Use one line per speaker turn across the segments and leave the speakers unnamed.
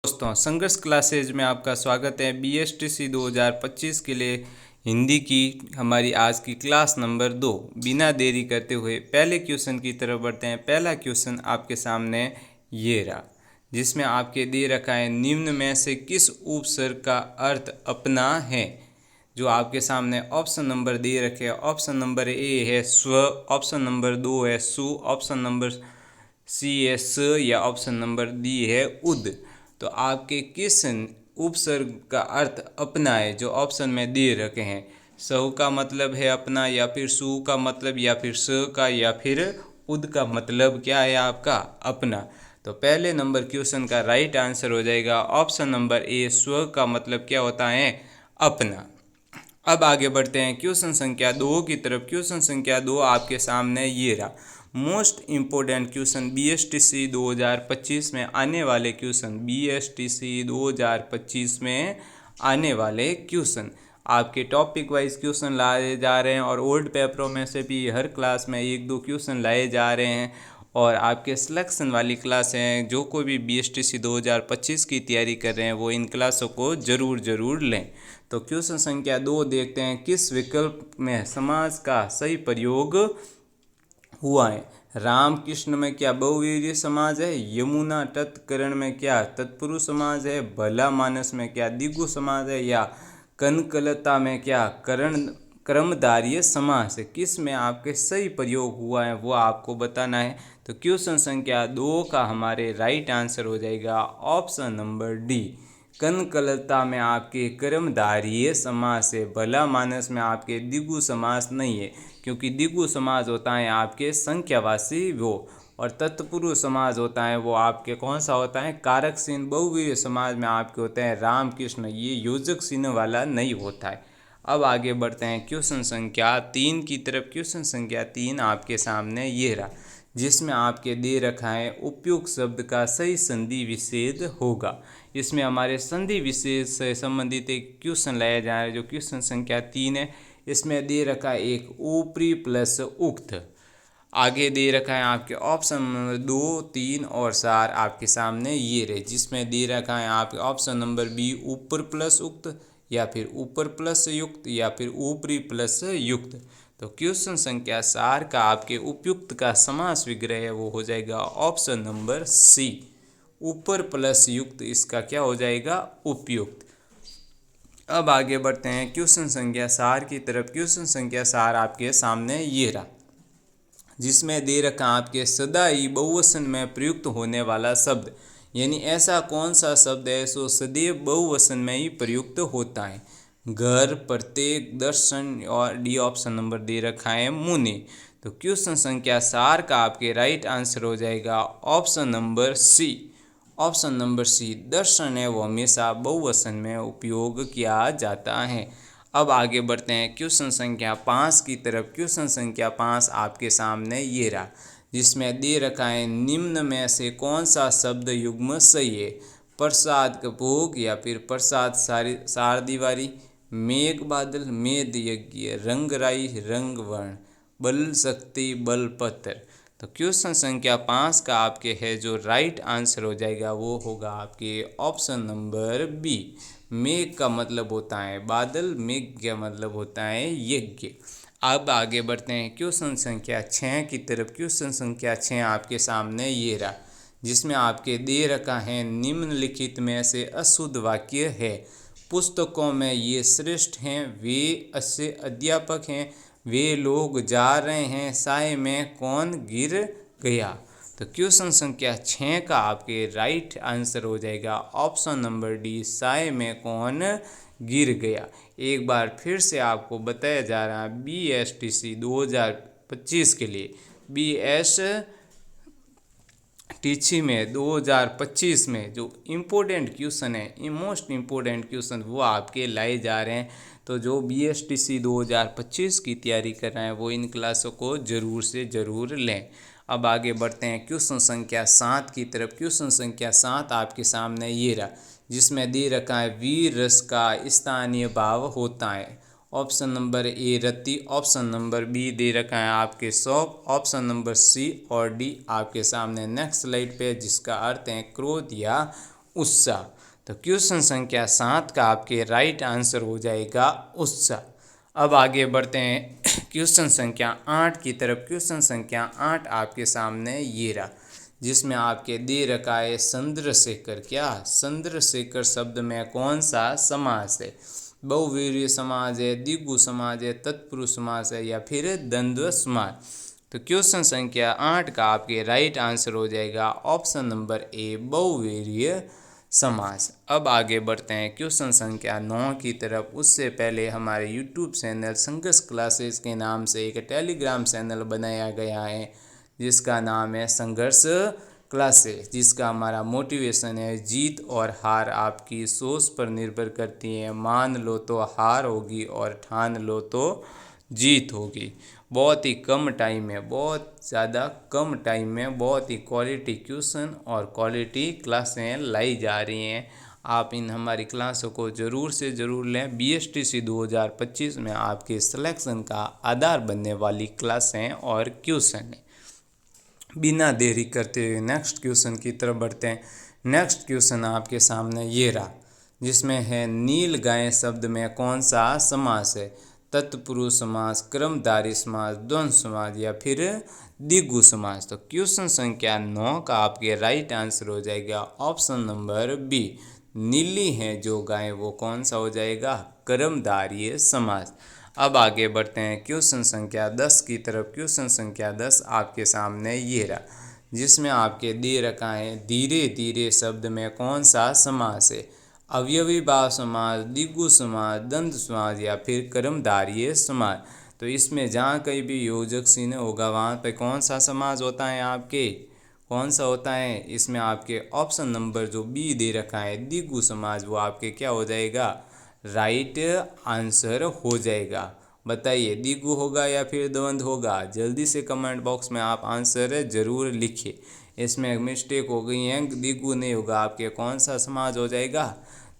दोस्तों, संघर्ष क्लासेज में आपका स्वागत है। BSTC 2025 के लिए हिंदी की हमारी आज की क्लास नंबर 2। बिना देरी करते हुए पहले क्वेश्चन की तरफ बढ़ते हैं। पहला क्वेश्चन आपके सामने ये रहा, जिसमें आपके दे रखा है निम्न में से किस उपसर्ग का अर्थ अपना है। जो आपके सामने ऑप्शन नंबर दे रखे हैं, ऑप्शन नंबर ए है स्व, ऑप्शन नंबर 2 है सु, ऑप्शन नंबर सी है स या ऑप्शन नंबर डी है उद। तो आपके किस उपसर्ग का अर्थ अपना है जो ऑप्शन में दे रखे हैं। सहु का मतलब है अपना, या फिर सु का मतलब, या फिर स का, या फिर उद का मतलब क्या है आपका अपना। तो पहले नंबर क्वेश्चन का राइट आंसर हो जाएगा ऑप्शन नंबर ए, स्व का मतलब क्या होता है अपना। अब आगे बढ़ते हैं क्वेश्चन संख्या 2 की तरफ। क्वेश्चन संख्या 2 आपके सामने ये रहा, मोस्ट इम्पोर्टेंट क्वेश्चन BSTC 2025 में आने वाले क्वेश्चन। BSTC 2025 में आने वाले क्वेश्चन आपके टॉपिक वाइज क्वेश्चन लाए जा रहे हैं, और ओल्ड पेपरों में से भी हर क्लास में 1-2 क्वेश्चन लाए जा रहे हैं। और आपके सिलेक्शन वाली क्लास हैं, जो कोई भी BSTC 2025 की तैयारी कर रहे हैं वो इन क्लासों को ज़रूर लें। तो क्वेश्चन संख्या 2 देखते हैं, किस विकल्प में समास का सही प्रयोग हुआ है। राम कृष्ण में क्या बहुवीर्य समाज है। यमुना तत्करण में क्या तत्पुरुष समाज है। भला मानस में क्या द्विगु समाज है। या कनकलता में क्या करण क्रमधारीय समास है। किस में आपके सही प्रयोग हुआ है वो आपको बताना है। तो क्वेश्चन संख्या 2 का हमारे राइट आंसर हो जाएगा ऑप्शन नंबर डी, कनकलता में आपके कर्मधारीय समास है। भला मानस में आपके द्विगु समास नहीं है, क्योंकि द्विगु समास होता है आपके संख्यावाची वो, और तत्पुरुष समाज होता है वो आपके कौन सा होता है कारक चिन्ह। बहुवीर्य समाज में आपके होते हैं राम कृष्ण, ये योजक चिन्ह वाला नहीं होता है। अब आगे बढ़ते हैं क्वेश्चन संख्या 3 की तरफ। क्वेश्चन संख्या 3 आपके सामने ये रहा, जिसमें आपके दे रखा है उपयुक्त शब्द का सही संधि विच्छेद होगा। इसमें हमारे संधि विच्छेद से संबंधित एक क्वेश्चन लाया जा रहा है, जो क्वेश्चन संख्या 3 है। इसमें दे रखा है एक ऊपरी प्लस उक्त। आगे दे रखा है आपके ऑप्शन नंबर 2, 3 और 4 आपके सामने ये रहे, जिसमें दे रखा है आपके ऑप्शन नंबर बी ऊपर प्लस उक्त, या फिर ऊपर प्लस युक्त, या फिर ऊपरी प्लस युक्त। तो क्वेश्चन संख्या 4 का आपके उपयुक्त का समास विग्रह है वो हो जाएगा ऑप्शन नंबर सी, ऊपर प्लस युक्त। इसका क्या हो जाएगा उपयुक्त। अब आगे बढ़ते हैं क्वेश्चन संख्या 4 की तरफ। क्वेश्चन संख्या 4 आपके सामने ये रहा, जिसमें दे रखा आपके सदाई बहुवचन में प्रयुक्त होने वाला शब्द। यानी ऐसा कौन सा शब्द है सो सदैव बहुवचन में ही प्रयुक्त होता है। घर, प्रत्येक, दर्शन, और डी ऑप्शन नंबर दे रखा है मुनि। तो क्वेश्चन संख्या 4 का आपके राइट आंसर हो जाएगा option number C, option number C. दर्शन है वो हमेशा बहुवचन में उपयोग किया जाता है। अब आगे बढ़ते हैं क्वेश्चन संख्या 5 की तरफ। क्वेश्चन संख्या 5 आपके सामने ये रहा, जिसमें दे रखा है निम्न में से कौन सा शब्द युग्म सही है। प्रसाद कपूक, या फिर प्रसाद सार दीवारी, मेघ बादल, मेद यज्ञ, रंगराई रंग वर्ण, बल शक्ति बल पत्र। तो क्वेश्चन संख्या 5 का आपके है जो राइट आंसर हो जाएगा वो होगा आपके ऑप्शन नंबर बी, मेघ का मतलब होता है बादल, मेघ का मतलब होता है यज्ञ। अब आगे बढ़ते हैं क्वेश्चन संख्या 6 की तरफ। क्वेश्चन संख्या 6 आपके सामने ये रहा, जिसमें आपके दे रखा है निम्नलिखित में से अशुद्ध वाक्य है। पुस्तकों में ये श्रेष्ठ हैं, वे अच्छे अध्यापक हैं, वे लोग जा रहे हैं, साय में कौन गिर गया। तो क्वेश्चन संख्या 6 का आपके राइट आंसर हो जाएगा ऑप्शन नंबर डी, साय में कौन गिर गया। एक बार फिर से आपको बताया जा रहा है BSTC 2025 के लिए, BSTC में 2025 में जो इम्पोर्टेंट क्वेश्चन है, मोस्ट इम्पोर्टेंट क्वेश्चन वो आपके लाए जा रहे हैं। तो जो BSTC 2025 की तैयारी कर रहे हैं वो इन क्लासों को ज़रूर से ज़रूर लें। अब आगे बढ़ते हैं क्वेश्चन संख्या 7 की तरफ। क्वेश्चन संख्या 7 आपके सामने ये रहा, जिसमें दे रखा है वीर रस का स्थानीय भाव होता है। ऑप्शन नंबर ए रति, ऑप्शन नंबर बी दे रखा है आपके शौक, ऑप्शन नंबर सी और डी आपके सामने नेक्स्ट स्लाइड पे, जिसका अर्थ है क्रोध या उत्साह। तो क्वेश्चन संख्या 7 का आपके राइट आंसर हो जाएगा उत्साह। अब आगे बढ़ते हैं क्वेश्चन संख्या 8 की तरफ। क्वेश्चन संख्या 8 आपके सामने ये रहा, जिसमें आपके दे रखा है चंद्रशेखर। क्या चंद्रशेखर शब्द में कौन सा समास है? बहुव्रीहि समास है, द्विगु समास है, तत्पुरुष समास है या फिर द्वंद्व समास? तो क्वेश्चन संख्या 8 का आपके राइट आंसर हो जाएगा ऑप्शन नंबर ए, बहुव्रीहि समास। अब आगे बढ़ते हैं क्वेश्चन संख्या 9 की तरफ। उससे पहले हमारे यूट्यूब चैनल संघर्ष क्लासेस के नाम से एक टेलीग्राम चैनल बनाया गया है, जिसका नाम है संघर्ष क्लासेस, जिसका हमारा मोटिवेशन है जीत और हार आपकी सोच पर निर्भर करती है। मान लो तो हार होगी और ठान लो तो जीत होगी। बहुत ही कम टाइम में, बहुत ज़्यादा कम टाइम में बहुत ही क्वालिटी क्वेश्चन और क्वालिटी क्लासें लाई जा रही हैं। आप इन हमारी क्लासों को ज़रूर से ज़रूर लें। BSTC 2025 में आपके सिलेक्शन का आधार बनने वाली क्लासें और क्वेश्चन हैं। बिना देरी करते हुए नेक्स्ट क्वेश्चन की तरफ बढ़ते हैं। नेक्स्ट क्वेश्चन आपके सामने ये रहा, जिसमें है नील गाय शब्द में कौन सा समास है? तत्पुरुष समास, क्रमधारी समास, द्वंद्व समास या फिर द्विगु समास? तो क्वेश्चन संख्या 9 का आपके राइट आंसर हो जाएगा ऑप्शन नंबर बी, नीली है जो गाय वो कौन सा हो जाएगा? कर्मधारय समास। अब आगे बढ़ते हैं क्वेश्चन संख्या 10 की तरफ। क्वेश्चन संख्या 10 आपके सामने ये रहा, जिसमें आपके दे रखा है धीरे धीरे शब्द में कौन सा समास है? अवयवी भाव समास, द्विगु समास, द्वंद्व समास या फिर कर्मधारय समास? तो इसमें जहाँ कहीं भी योजक चिन्ह होगा वहाँ पे कौन सा समास होता है आपके? कौन सा होता है? इसमें आपके ऑप्शन नंबर जो बी दे रखा है द्विगु समास, वो आपके क्या हो जाएगा? राइट आंसर हो जाएगा। बताइए द्विगु होगा या फिर द्वंद्व होगा? जल्दी से कमेंट बॉक्स में आप आंसर जरूर लिखिए। इसमें मिस्टेक हो गई है, द्विगु नहीं होगा आपके, कौन सा समाज हो जाएगा?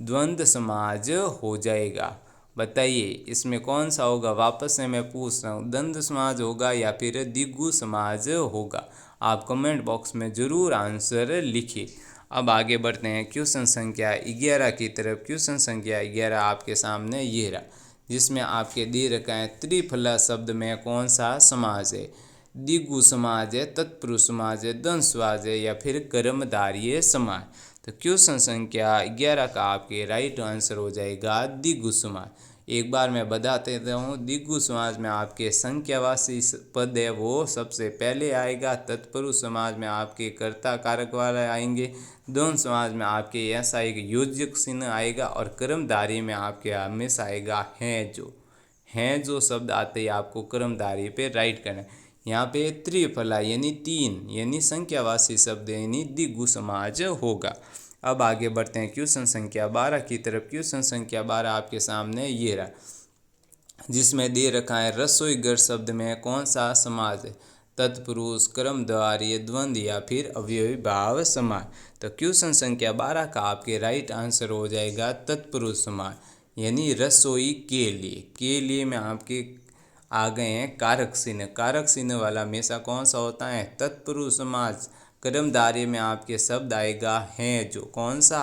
द्वंद्व समाज हो जाएगा। बताइए इसमें कौन सा होगा? वापस से मैं पूछ रहा हूँ, द्वंद्व समाज होगा या फिर द्विगु समाज होगा? आप कमेंट बॉक्स में ज़रूर आंसर लिखिए। अब आगे बढ़ते हैं क्वेश्चन संख्या 11 की तरफ। क्वेश्चन संख्या 11 आपके सामने ये रहा, जिसमें आपके दे रखा है त्रिफला शब्द में कौन सा समास है? द्विगु समास है, तत्पुरुष समास है, द्वंद्व समास है या फिर कर्मधारय समास? तो क्वेश्चन संख्या 11 का आपके राइट आंसर हो जाएगा द्विगु समास। एक बार मैं बता देता हूँ, द्विगु समाज में आपके संख्यावाची पद है वो सबसे पहले आएगा। तत्पुरुष समाज में आपके कर्ता कारक वाले आएंगे। द्वंद्व समाज में आपके ऐसा एक योजक चिन्ह आएगा और कर्मधारय में आपके हमेशा आएगा हैं जो। हैं जो शब्द आते ही आपको कर्मधारय पे राइट करना है। यहाँ पे त्रिफला यानी तीन यानी संख्यावाची शब्द यानी द्विगु समाज होगा। अब आगे बढ़ते हैं क्वेश्चन संख्या 12 की तरफ। क्वेश्चन संख्या 12 आपके सामने ये रहा, जिसमें दे रखा है रसोई घर शब्द में कौन सा समास है? तत्पुरुष, कर्मधारय, द्वंद्व या फिर अवयवी भाव समास? तो क्वेश्चन संख्या 12 का आपके राइट आंसर हो जाएगा तत्पुरुष समास, यानी रसोई के लिए में आपके आ गए हैं कारक चिन्ह। कारक चिन्ह वाला हमेशा कौन सा होता है? तत्पुरुष समास। कर्मधारय में आपके शब्द आएगा हैं जो, कौन सा?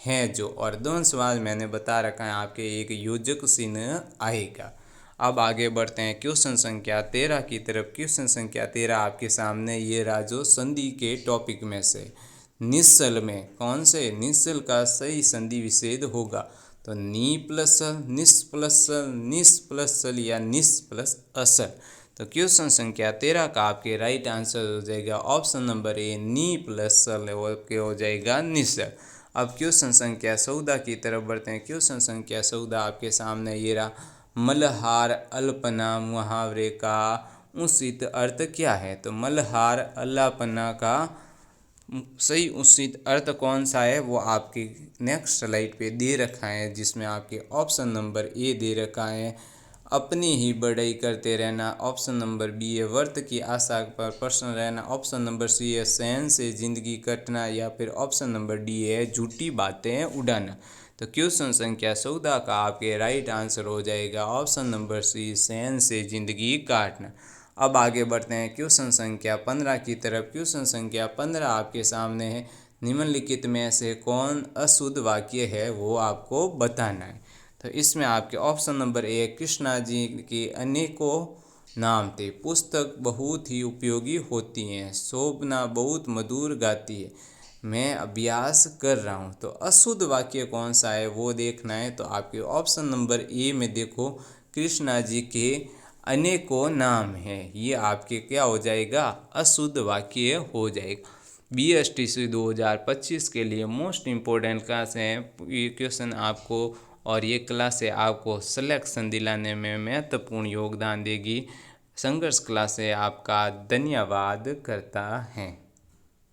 हैं जो। और द्वंद्व समास मैंने बता रखा है आपके एक योजक चिन्ह आएगा। अब आगे बढ़ते हैं क्वेश्चन संख्या 13 की तरफ। क्वेश्चन संख्या 13 आपके सामने ये रहा, जो संधि के टॉपिक में से निश्चल में कौन से निश्चल का सही संधि विच्छेद होगा? तो नी प्लस सल, निस प्लस सल, निस प्लस सल या निस प्लस असल? तो क्वेश्चन संख्या 13 का आपके राइट आंसर हो जाएगा ऑप्शन नंबर ए, नी प्लस सल हो जाएगा निश्चल। अब क्वेश्चन संख्या 14 की तरफ बढ़ते हैं। क्वेश्चन संख्या 14 आपके सामने ये रहा, मल्हार अल्पना मुहावरे का उचित अर्थ क्या है? तो मल्हार अल्पना का सही उचित अर्थ कौन सा है वो आपके नेक्स्ट स्लाइड पे दे रखा है, जिसमें आपके ऑप्शन नंबर ए दे रखा है अपनी ही बढ़ाई करते रहना, ऑप्शन नंबर बी है वर्त की आशा पर प्रसन्न रहना, ऑप्शन नंबर सी है सहन से जिंदगी कटना या फिर ऑप्शन नंबर डी है झूठी बातें उड़ाना। तो क्वेश्चन संख्या 14 का आपके राइट आंसर हो जाएगा ऑप्शन नंबर सी, सहन से जिंदगी काटना। अब आगे बढ़ते हैं क्वेश्चन संख्या 15 की तरफ। क्वेश्चन संख्या 15 आपके सामने है, निम्नलिखित में से कौन अशुद्ध वाक्य है वो आपको बताना है। तो इसमें आपके ऑप्शन नंबर ए, कृष्णा जी के अनेकों नाम थे, पुस्तक बहुत ही उपयोगी होती हैं, शोभना बहुत मधुर गाती है, मैं अभ्यास कर रहा हूँ। तो अशुद्ध वाक्य कौन सा है वो देखना है। तो आपके ऑप्शन नंबर ए में देखो, कृष्णा जी के अनेकों नाम हैं, ये आपके क्या हो जाएगा, अशुद्ध वाक्य हो जाएगा। BSTC 2025 के लिए मोस्ट इम्पोर्टेंट क्लास है ये क्वेश्चन आपको, और ये क्लास से आपको सिलेक्शन दिलाने में महत्वपूर्ण योगदान देगी। संघर्ष क्लास से आपका धन्यवाद करता है।